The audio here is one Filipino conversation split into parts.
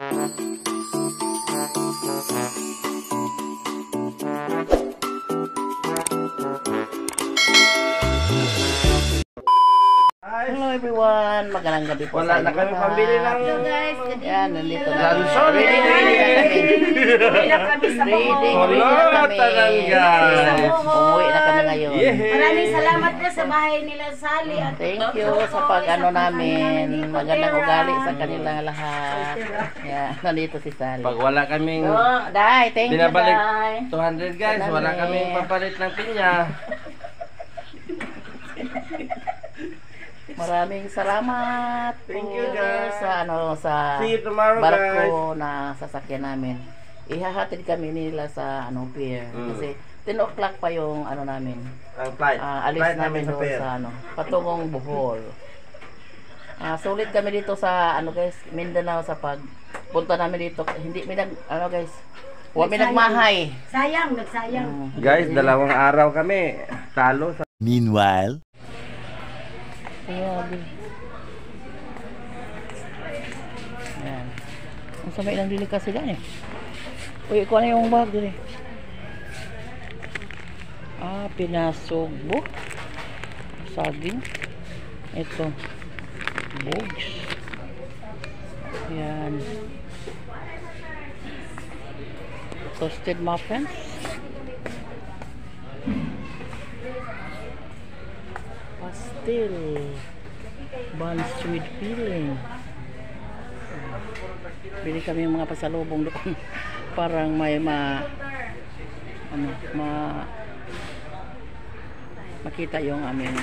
Hello everyone, magandang gabi po. Wala na kami pambili ng... Hello guys, good evening. Yan, nandito na. Sorry. Uwi na kami sa Ready na kami. Umuwi na kami ngayon. Maraming salamat po sa bahay nila Sally at Thank you sa pag-ano namin. Magandang ugali sa kanilang lahat. Yan, nandito si Sally. Pag wala kaming Day, thank you, binabalik Day. 200 guys, wala kaming papalit ng pinya. Maraming salamat. Thank you, po guys. sa See you tomorrow, barko na sasakyan namin. Ihahatid kami nila sa pier kasi 10 o'clock pa yung namin. Ang flight. Alis Flight namin sa doon pier. sa patungong Bohol. Sulit kami dito sa guys, Mindanao sa pagpunta namin dito. Hindi may guys. Huwag may nagmahay. nagsayang. Guys, 2 araw kami talo sa... Meanwhile, Grabe. Yan. Ang samay lang dili kasi dyan eh. Uy, ikaw na yung bag dili. Pinasugbo. Saging. Ito. Bugs. Yan. Toasted muffins. Pastel. Buns with filling. Bili kami yung mga pasalubong doon. Parang may makita yung aming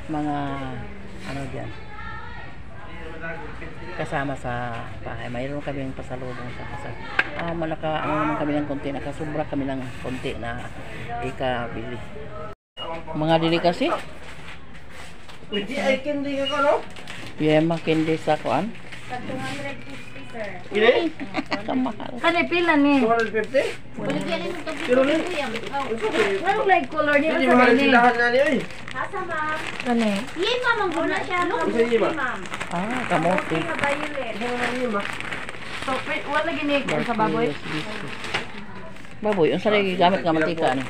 mga dyan kasama sa bahay. Mayroon kami yung pasalubong sa kasal. Naman kami ng konti, nakasubra kami ng konti na ikabili. Mga delicacy. Hindi ay candy ka no? Yema candy sa kuan. Sa 250 sir. Ile? Kamahal. Kani pila ni? 250? Baligyan ni tubig. Pero ni? Anong light color niya Hindi sa mahal kani? tindahan na niya eh. Asa ma'am? Kani? Yay ma'am, guna siya. Isa yun ma? Ma'am. Kamote. Violet. Isa na niya ma? So, wala gini sa baboy? Baboy, unsa lagi gamit nga mantika ni?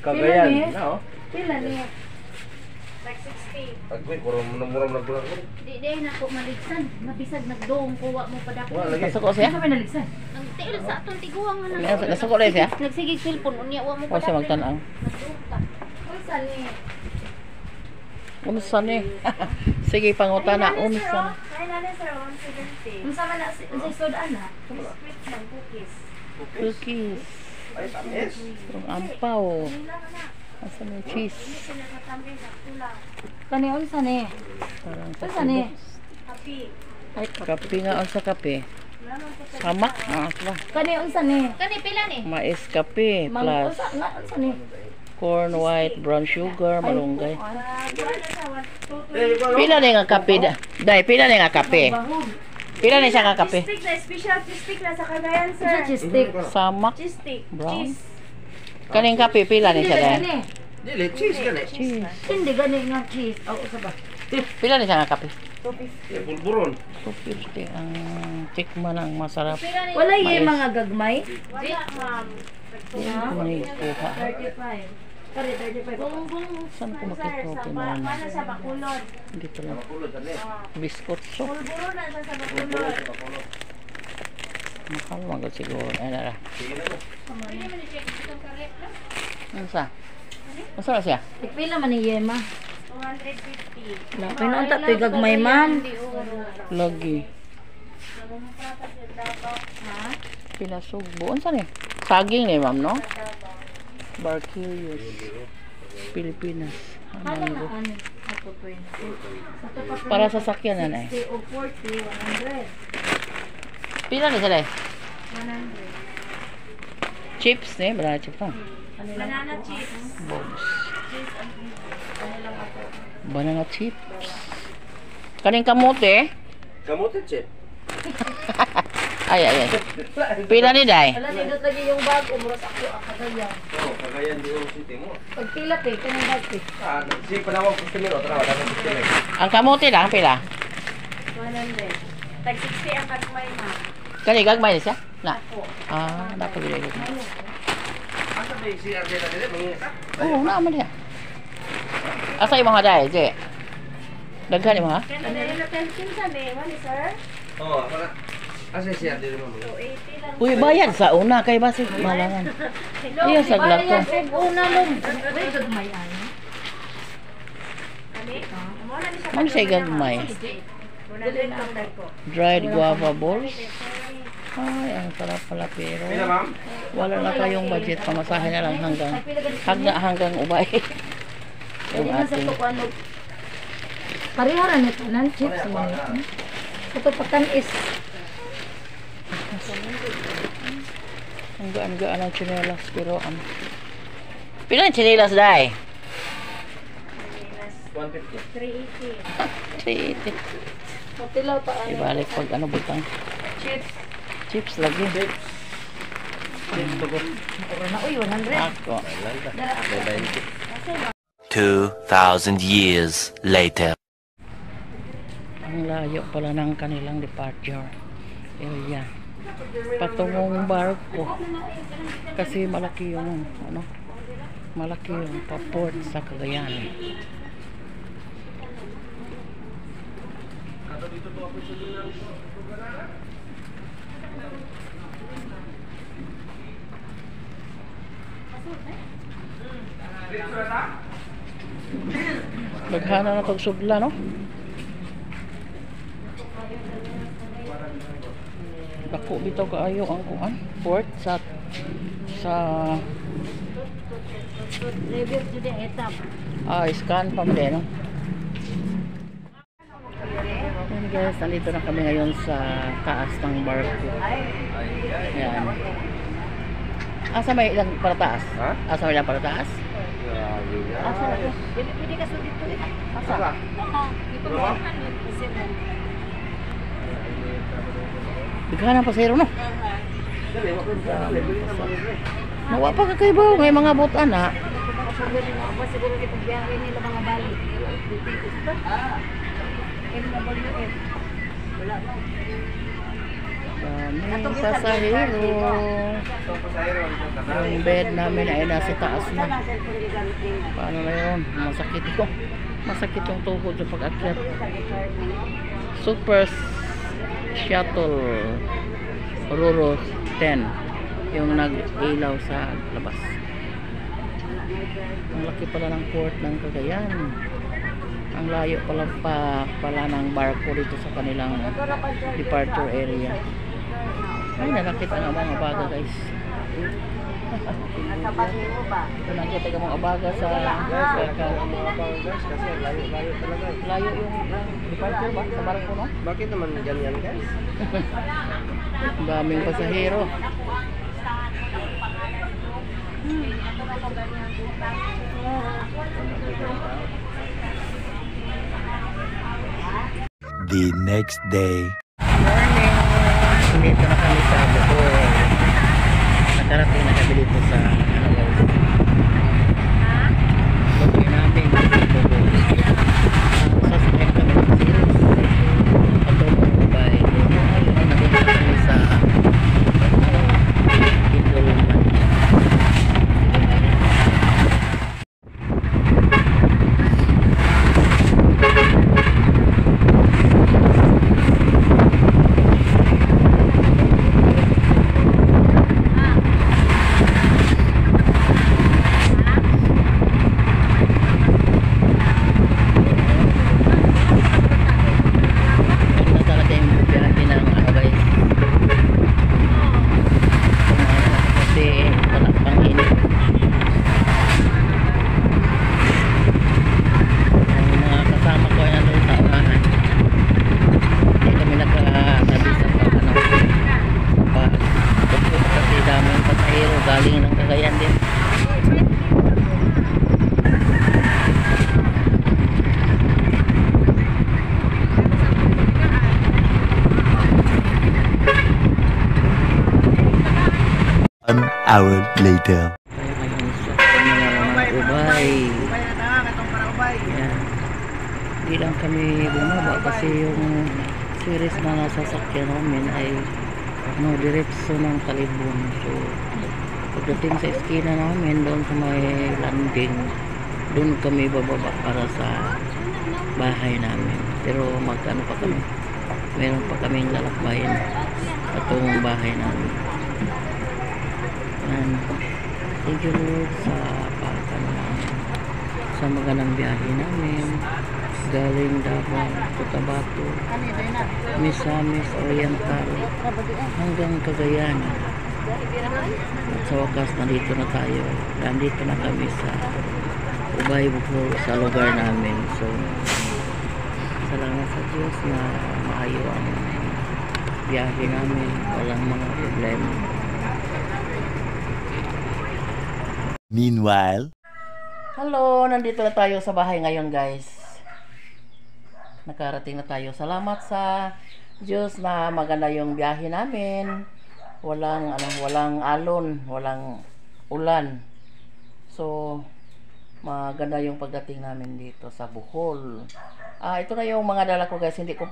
Kagayan na oh. Pila ni? Like 60. Agway, kurang nagbulang ko. Di na ko maligsan. Mabisag nagdoong kuwa mo pa dako. Wala lagi. Nasuko siya? Kami naligsan. Ang tiil sa atong tiguang na. Nasuko lang siya? Nagsigig cellphone unya wa mo O siya magtanang. Nagdoong ka. Unsa ni? Unsa ni? Sige pangutana, unsa? Kaya na sir 170. Unsa man na unsa sudan na? Biscuit man cookies. Cookies. Ay, tamis. Yung ampaw. Asa may cheese. Kani unsa ni? Parang sa Unsa ni? Kape. Ay, kape nga unsa kape. Samak. Kani unsa ni? Kani pila ni? Mais kape plus Unsa ni? corn white, brown sugar, malunggay. Eh, ikaw no? Pila ni nga kape da? Dai, pila ni nga kape? Pila ni siya nga kape? Cheese stick na, special cheese stick na sa Cagayan, sir. Cheese stick. Samak. Cheese stick. Brown. Cheese. Kaning kape pila ni siya dai? Dili, cheese ka na. Cheese. Hindi gani nga cheese. O usa ba? Pila ni siya nga kape? Pulburon. 250 ang tikman ang masarap. Wala yung mga gagmay? Wala, ma'am. Manikuha. 35. Sorry, 35. Saan ko Sir, makikopi mo? mana sa Bacolod. Dito lang. Biscuit so. Pulburo na sa Bacolod. Mahal magod siguro. Ay nara. Ano sa? Ano sa siya? Pila man ni Yema? 250. Wala. Pinunta to'y gagmay, ma'am. Lagi. Pinasugbo. Ano sa ni? Saging ni ma'am, no? Barquillos. Pilipinas. Mango. Ako 20. Para sa sakyan na eh. 60 o 40, 100. Pila ni sila eh? 100. Chips ni? Banana chips no? Banana chips. Bones. Banana chips. Kaning kamote? Kamote chip. Ay. Pila ni day? Wala nindot lagi yung bag. Umuras ako akagayan. Oh, Cagayan di City mo. Pagpila pe, kanang bag pe. Si panawag customer o tara, wala nang customer. Ang kamote lang, pila? 100. Tag 60 ang kagmay na. Kani gagmay na siya? Na. Ako. Ah, dapat bili ko. Asa ba yung CR dito dito? Mangingat ka? Oo, naman niya. Asa yung mga dahil, Je? Daghan yung mga? Kaya na yung attention sa me. Wani, sir? Oo, ako na. Asa yung CR dito mo? 280 lang. Uy, bayad sa una kay basi malangan. Iya saglag ko. Una lum. Wait, gagmay ay. Ani? Amo na ni siya. Mang siya gagmay. 100 lang tag ko. Dried guava balls. Ay, ang sarap pala pero Pila, ma'am? wala na tayong budget. Pamasahe na lang hanggang ubay. Yung Pwede na sa ating tukuan mo. Pareho ra nito nan chips mo. Ito patanis. ang gaan-gaan ng tsinelas pero pila yung tsinelas dai? 150. 380. Matilaw pa ay. Ibalik pag ano butang. Chips. Chips lagi. Puro na uy 100. Ako. 2,000 years later. Ang layo pala ng kanilang departure area. Patungong barko. Kasi malaki yung ano, malaki yung pa-port sa Cagayan. Naghana na tog sudla, no? Dako bitaw kaayo ang kuan port sa Review today etap. scan pa mo no? Ayan guys, nandito na kami ngayon sa taas ng barko. Ayan. Asa may ilang para taas? Ha? Asa may ilang para taas? Asa na to? Pwede ka sa dito eh. Asa? Dito mo. Kasi mo. Bighanan pa zero no? Nawa pa kay bawo ngay mga butan ha. Siguro kita biyahe nila mga bali. MWF. Wala mo. Daming pasahero. Yung bed namin ay nasa taas na. Paano na yun? Masakit ko. Masakit yung tuhod sa pag-akyat. Super Shuttle Ruro 10 yung nag-ilaw sa labas. Ang laki pala ng port ng Cagayan. Ang layo pala ng barko dito sa kanilang departure area. Ay, nalakit ang mga abaga guys. Nakapasin mo ba? Nakita ka mga abaga sa Kasi layo talaga. layo yung departure ba sa barko no? Bakit naman ganyan guys? Ang daming pasahero. The next day. Morning! Dito na kami sa Bohol. Nakarating na kami dito sa ano guys. Lokoy namin sa Bohol. Sasakyan kami ng series. Patungong Dubai. Nandito na kami sa Indolman. Ganda talaga yung biyahe ng ano guys. Kasi wala pang init. Ang mga kasama ko ay nandun sa unahan. Hindi kami nakatabi sa pag kasi daming pasahero galing ng Cagayan din. An hour later. Kaya ngayon sa terminal ng Ubay. Yan. Hindi lang kami bumaba kasi yung series na nasasakyan namin ay diretso ng Talibon. So pagdating sa eskina namin doon sa may landing, doon kami bababa para sa bahay namin. Pero magkano pa kami, meron pa kaming lalakbayin patungong bahay namin. And thank you Lord sa sa magandang biyahe namin galing Davao, Cotabato, Misamis Oriental hanggang Cagayan. At sa wakas nandito na tayo, nandito na kami sa Ubay, Bohol, sa lugar namin. So salamat sa Diyos na maayo ang biyahe namin, walang mga problema. Meanwhile, hello, nandito na tayo sa bahay ngayon guys. Nakarating na tayo. Salamat sa Diyos na maganda yung biyahe namin. Walang alon, walang ulan. So maganda yung pagdating namin dito sa Bohol. Ito na yung mga dala ko guys. Hindi ko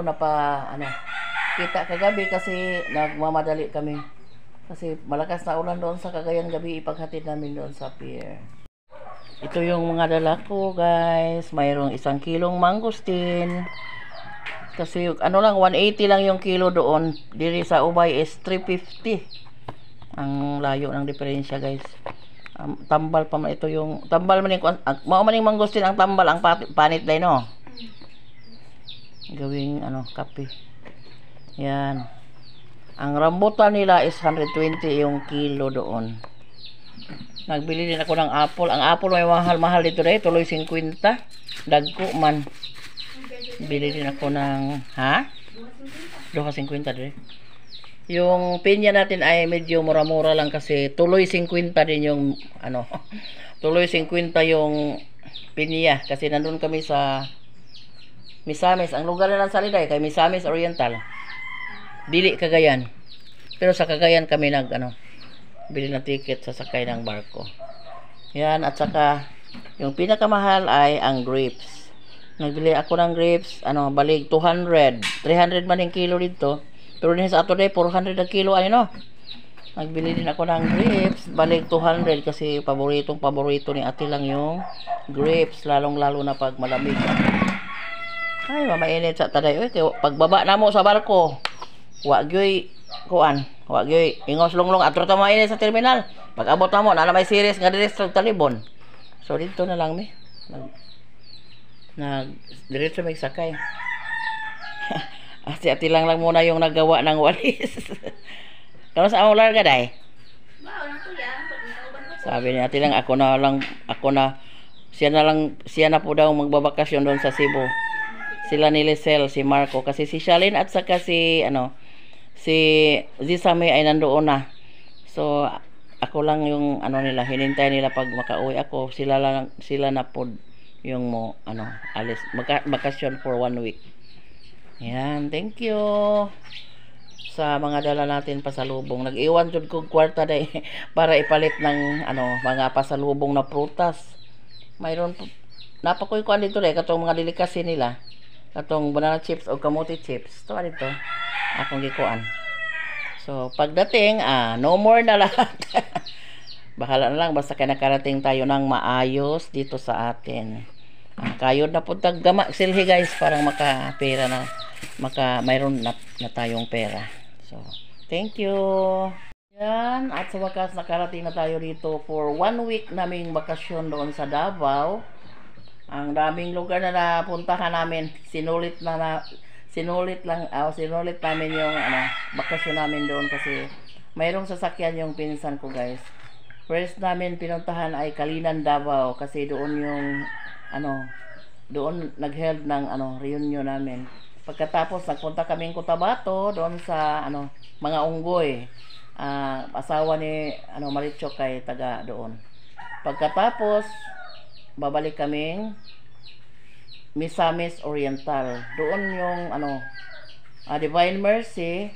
na pa kita kagabi kasi nagmamadali kami. Kasi malakas na ulan doon sa Cagayan gabi, ipaghatid namin doon sa pier. Ito yung mga dala ko guys. Mayroong 1 kilong mangosteen. Kasi lang 180 lang yung kilo doon. Diri sa Ubay is 350. Ang layo ng diferensya guys. Tambal pa man ito yung tambal man yung mao man yung mangosteen ang tambal ang panit dai no. Gawing kape. Yan. Ang rambutan nila is 120 yung kilo doon. Nagbili din ako ng apple. Ang apple may mahal-mahal dito dahil. Tuloy 50. Dagko man. Bili din ako ng 250 dahil. Yung pinya natin ay medyo mura-mura lang kasi tuloy 50 din yung tuloy 50 yung pinya. Kasi nandun kami sa Misamis. Ang lugar na ng Saliday kay Misamis Oriental. Dili Cagayan. Pero sa Cagayan kami bili ng ticket sa sakay ng barko. Yan, at saka yung pinakamahal ay ang grapes. Nagbili ako ng grapes, balig 200. 300 man yung kilo dito. Pero din sa Saturday 400 ang kilo Nagbili din ako ng grapes, balig 200 kasi paborito ni ate lang yung grapes, lalong-lalo na pag malamig. Ay, mamainit sa taday. Pagbaba na mo sa barko, wagyoy ingos lunglong atro ta mainit sa terminal. Pag abot na mo na may series nga diretso sa Talibon. So dito na lang diretso may sakay. Ati lang muna yung nagawa ng walis. Kano sa among larga day? Sabi niya ati lang ako na siya na po daw magbabakasyon doon sa Cebu. Sila ni Lisel, si Marco kasi si Shalyn at saka si Zisame ay nandoon na. So ako lang yung nila, hinintay nila pag makauwi ako. Sila na po yung alis bakasyon for 1 week. Yan, thank you sa mga dala natin pasalubong. Nag-iwan jud ko kwarta day para ipalit ng mga pasalubong na prutas. Mayroon napakoy ko dito day katong mga delicacy nila. Katong banana chips o kamote chips. Ito dito. Akong gikuan. So, pagdating, no more na lahat. Bahala na lang, basta kaya nakarating tayo ng maayos dito sa atin. Kayod na po taggama silhi guys, parang makapera na, mayroon na tayong pera. So, thank you. Yan, at sa wakas nakarating na tayo dito for 1 week naming bakasyon doon sa Davao. Ang daming lugar na napuntahan namin, sinulit namin yung bakasyon namin doon kasi mayroong sasakyan yung pinsan ko guys. First namin pinuntahan ay Kalinan, Davao kasi doon yung doon nag-held ng reunion namin. Pagkatapos nagpunta kaming Cotabato doon sa mga unggoy. Asawa ni Marichok kay taga doon. Pagkatapos babalik kaming Misamis Oriental. Doon yung Divine Mercy.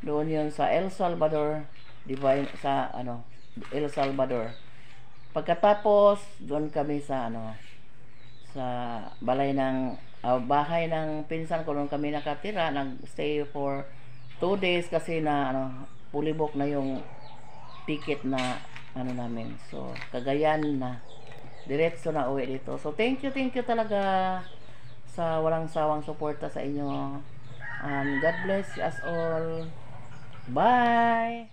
Doon yun sa El Salvador. El Salvador. Pagkatapos doon kami sa sa balay ng bahay ng pinsan ko nung kami nakatira. Nag-stay for 2 days kasi na fully book na yung ticket na namin. So, Cagayan na. Diretso na uwi dito. So, thank you talaga sa walang sawang suporta sa inyo. God bless us all. Bye!